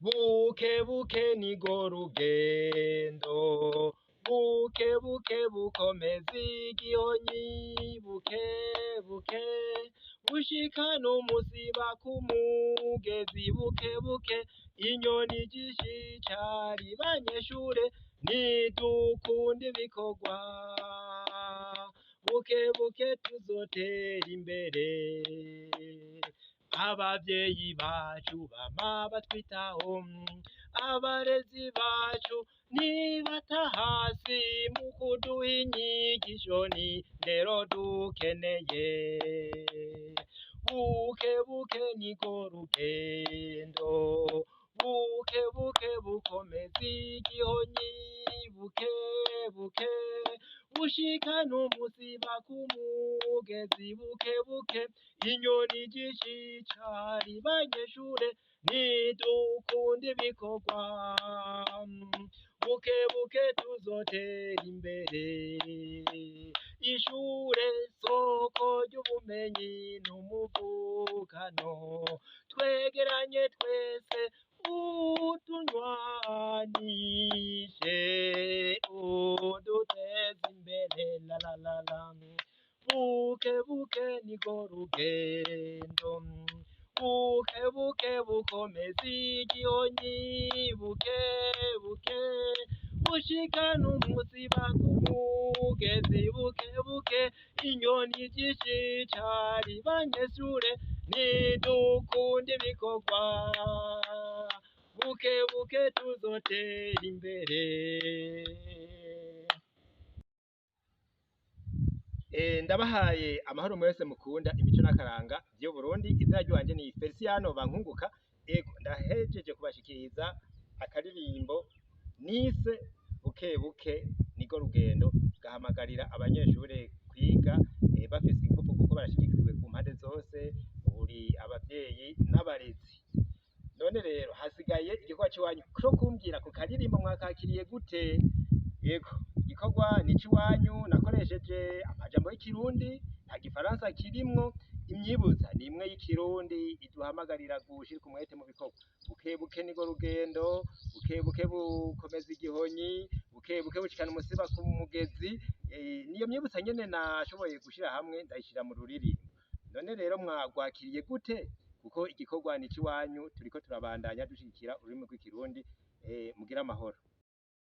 buke buke nigo rugendo, buke buke bukomeza igihonyi, buke buke bushikana umusiba kumugezi, buke buke inyoni zishishari, banyeshure nidukunda ibikorwa, buke buke tuzotera imbere, abavyeyi bacu bama batwitaho, abarezi bacu nibata hasi mu kuduha inyigisho n'indero dukeneye, buke buke nigo rugendo, buke buke bukomeza igihonyi, buke buke bushikana umusiba kumugezi, buke buke inyoni zishishari, banyeshure nidukunda ibikorwa, buke buke tuzotera imbere, ishure soko ry'ubumenyi n'umuvukano, twegeranye twese utunywanishe, uduteze imbere la la la la, buke buke nigo rugendo, buke buke bukomeza igihonyi, buke buke bushikana umusiba kumugezi, buke buke inyoni zishishari, banyeshure nidukunda ibikorwa, buke buke tuzotera imbere. Ndabahaye amahoro mwese mukunda imico n'akaranga vy'u Burundi, izina ryanje ni Feliciano Bankunguka, ego ndahejeje kubashikiriza akaririmbo nise buke buke nigo rugendo, gahamagarira abanyeshure kwiga bafise ingufu kuko barashigikiwe ku mpande zose, uri abavyeyi n'abarezi. None rero hasigaye igikorwa c'iwanyu co kumbwira ku karirimbo mwakakiriye gute? Yego igikorwa ni c'iwanyu, nakoresheje amajambo y'ikirundi, nta gifaransa kirimwo, imyibutsa ni imwe y'ikirundi iduhamagarira gushira umwete mu bikorwa, buke buke nigo rugendo, buke buke bukomeza igihonyi, buke buke bushikana umusiba ku mugezi, niyo myibutsa nyene nashoboye gushira hamwe ndayishira mu ruririmbo. None rero mwagwakiriye gute? Kuko igikorwa ni c'iwanyu, turiko turabandanya dushigikira ururimi rw'ikirundi, mugire amahoro.